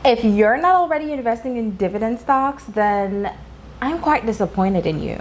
If you're not already investing in dividend stocks, then I'm quite disappointed in you.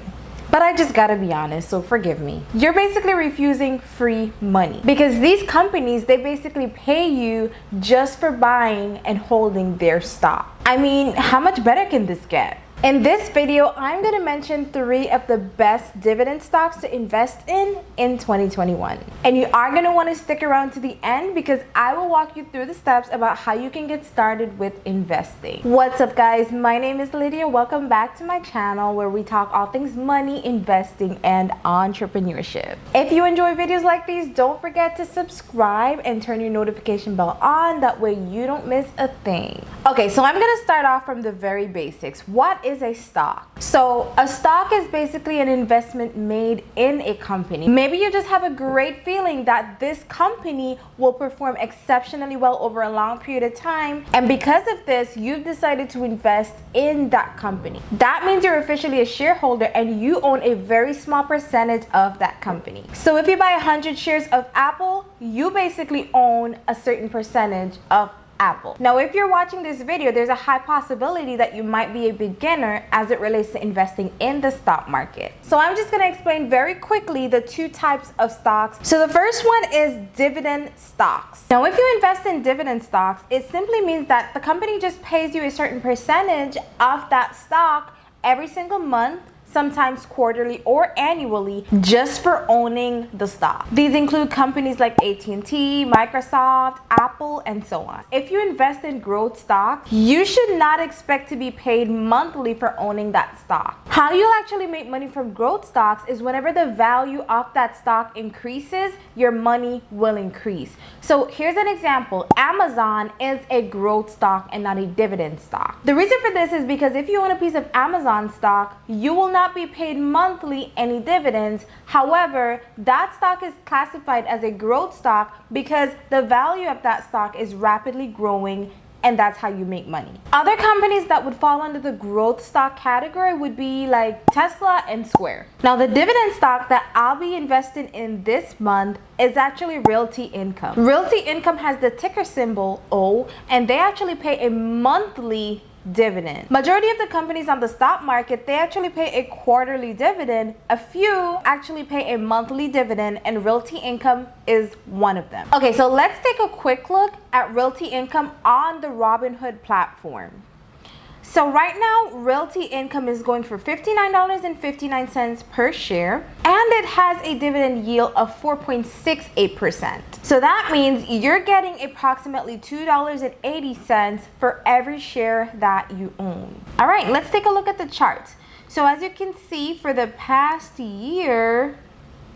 But I just gotta be honest, so forgive me. You're basically refusing free money because these companies, they basically pay you just for buying and holding their stock. I mean, how much better can this get? In this video, I'm going to mention 3 of the best dividend stocks to invest in 2021. And you are going to want to stick around to the end because I will walk you through the steps about how you can get started with investing. What's up, guys? My name is Lydia. Welcome back to my channel where we talk all things money, investing, and entrepreneurship. If you enjoy videos like these, don't forget to subscribe and turn your notification bell on. That way you don't miss a thing. Okay, so I'm going to start off from the very basics. What is a stock? So a stock is basically an investment made in a company. Maybe you just have a great feeling that this company will perform exceptionally well over a long period of time, and because of this, you've decided to invest in that company. That means you're officially a shareholder and you own a very small percentage of that company. So if you buy 100 shares of Apple, you basically own a certain percentage of Apple. Now, if you're watching this video, there's a high possibility that you might be a beginner as it relates to investing in the stock market. So I'm just going to explain very quickly the 2 types of stocks. So the first one is dividend stocks. Now, if you invest in dividend stocks, it simply means that the company just pays you a certain percentage of that stock every single month, sometimes quarterly or annually, just for owning the stock. These include companies like AT&T, Microsoft, Apple, and so on. If you invest in growth stock, you should not expect to be paid monthly for owning that stock. How you'll actually make money from growth stocks is whenever the value of that stock increases, your money will increase. So here's an example. Amazon is a growth stock and not a dividend stock. The reason for this is because if you own a piece of Amazon stock, you will not be paid monthly any dividends. However, that stock is classified as a growth stock because the value of that stock is rapidly growing, and that's how you make money. Other companies that would fall under the growth stock category would be like Tesla and Square. Now, the dividend stock that I'll be investing in this month is actually Realty Income. Realty Income has the ticker symbol O, and they actually pay a monthly dividend. Majority of the companies on the stock market, they actually pay a quarterly dividend. A few actually pay a monthly dividend, and Realty Income is one of them. Okay, so let's take a quick look at Realty Income on the Robinhood platform. So right now, Realty Income is going for $59.59 per share, and it has a dividend yield of 4.68%. So that means you're getting approximately $2.80 for every share that you own. All right, let's take a look at the chart. So as you can see, for the past year,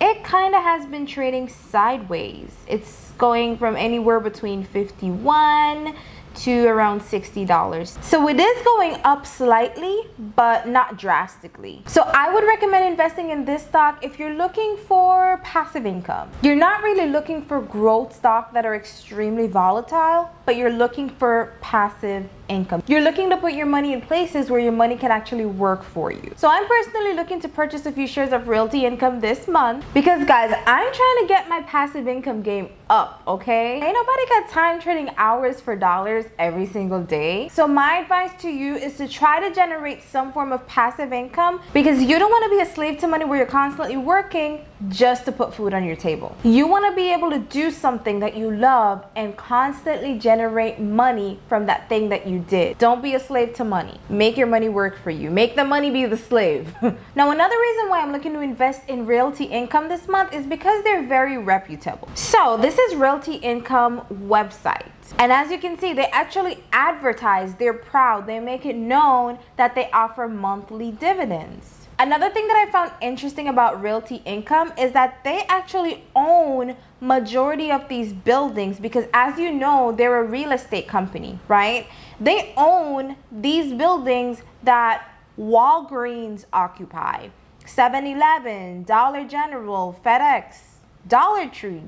it kind of has been trading sideways. It's going from anywhere between 51 to around $60. So it is going up slightly, but not drastically. So I would recommend investing in this stock if you're looking for passive income. You're not really looking for growth stock that are extremely volatile, but you're looking for passive income. You're looking to put your money in places where your money can actually work for you. So I'm personally looking to purchase a few shares of Realty Income this month because, guys, I'm trying to get my passive income game up, okay? Ain't nobody got time trading hours for dollars every single day. So my advice to you is to try to generate some form of passive income because you don't want to be a slave to money where you're constantly working just to put food on your table. You want to be able to do something that you love and constantly generate money from that thing that you did. Don't be a slave to money. Make your money work for you. Make the money be the slave. Now, another reason why I'm looking to invest in Realty Income this month is because they're very reputable. So this is Realty Income website. And as you can see, they actually advertise, they're proud, they make it known that they offer monthly dividends. Another thing that I found interesting about Realty Income is that they actually own majority of these buildings because, as you know, they're a real estate company, right? They own these buildings that Walgreens occupy, 7-Eleven, Dollar General, FedEx, Dollar Tree,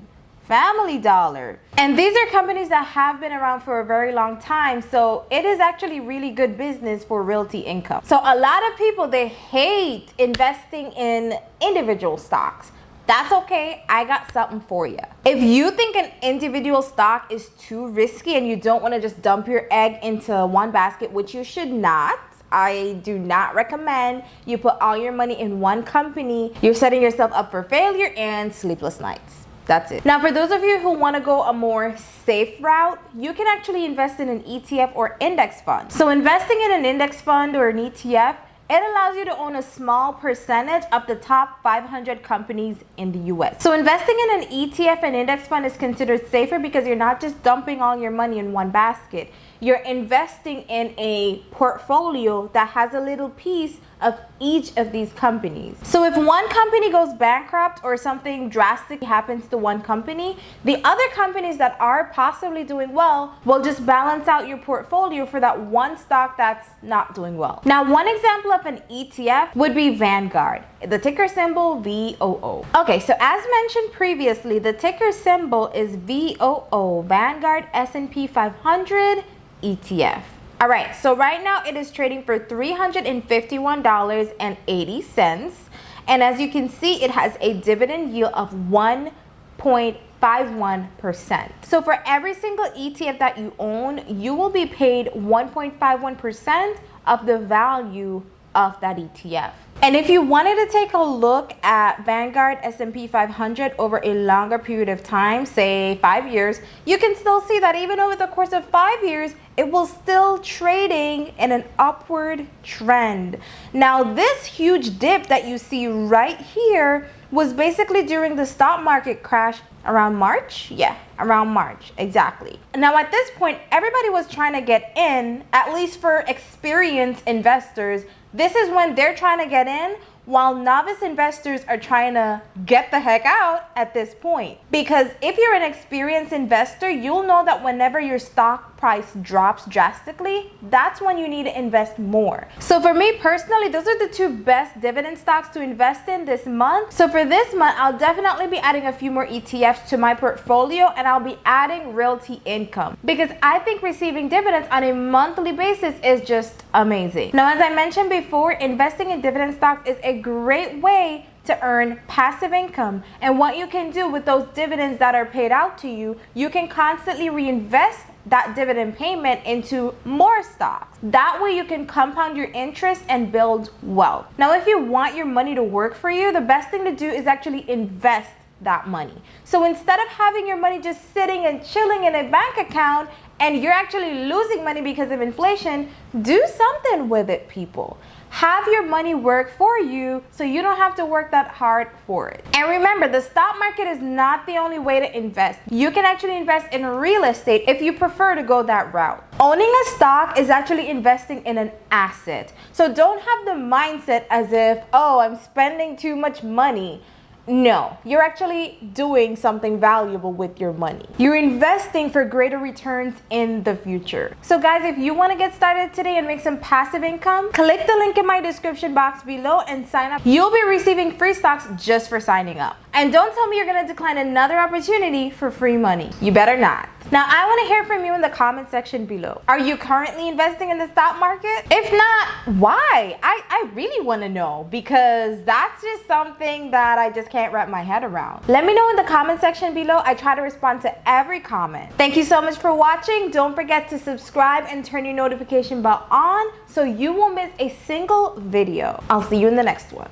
Family Dollar. And these are companies that have been around for a very long time. So it is actually really good business for Realty Income. So a lot of people, they hate investing in individual stocks. that's okay. I got something for you. If you think an individual stock is too risky and you don't want to just dump your egg into one basket, which you should not, I do not recommend you put all your money in one company. You're setting yourself up for failure and sleepless nights. That's it. Now, for those of you who want to go a more safe route, you can actually invest in an ETF or index fund. So investing in an index fund or an ETF, it allows you to own a small percentage of the top 500 companies in the US. So investing in an ETF and index fund is considered safer because you're not just dumping all your money in one basket. You're investing in a portfolio that has a little piece of each of these companies. So if one company goes bankrupt or something drastic happens to one company, the other companies that are possibly doing well will just balance out your portfolio for that one stock that's not doing well. Now, one example of an ETF would be Vanguard, the ticker symbol VOO. Okay, so as mentioned previously, the ticker symbol is VOO, Vanguard S&P 500 ETF. All right, so right now it is trading for $351.80. And as you can see, it has a dividend yield of 1.51%. So for every single ETF that you own, you will be paid 1.51% of the value of that ETF. And if you wanted to take a look at Vanguard S&P 500 over a longer period of time, say 5 years, you can still see that even over the course of 5 years, it was still trading in an upward trend. Now, this huge dip that you see right here was basically during the stock market crash around March. Yeah, around March, exactly. Now, at this point, everybody was trying to get in, at least for experienced investors. This is when they're trying to get in, while novice investors are trying to get the heck out at this point. Because if you're an experienced investor, you'll know that whenever your stock price drops drastically, that's when you need to invest more. So for me personally, those are the two best dividend stocks to invest in this month. So for this month, I'll definitely be adding a few more ETFs to my portfolio, and I'll be adding realty income because I think receiving dividends on a monthly basis is just amazing. Now, as I mentioned before, investing in dividend stocks is a great way to earn passive income. And what you can do with those dividends that are paid out to you, you can constantly reinvest that dividend payment into more stocks. That way you can compound your interest and build wealth. Now, if you want your money to work for you, the best thing to do is actually invest that money. So instead of having your money just sitting and chilling in a bank account and you're actually losing money because of inflation, do something with it, people. Have your money work for you so you don't have to work that hard for it. And remember, the stock market is not the only way to invest. You can actually invest in real estate if you prefer to go that route. Owning a stock is actually investing in an asset. So don't have the mindset as if, oh, I'm spending too much money. No, you're actually doing something valuable with your money. You're investing for greater returns in the future. So guys, if you want to get started today and make some passive income, click the link in my description box below and sign up. You'll be receiving free stocks just for signing up. And don't tell me you're going to decline another opportunity for free money. You better not. Now, I want to hear from you in the comment section below. Are you currently investing in the stock market? If not, why? I really want to know, because that's just something that I just can't wrap my head around. Let me know in the comment section below. I try to respond to every comment. Thank you so much for watching. Don't forget to subscribe and turn your notification bell on so you won't miss a single video. I'll see you in the next one.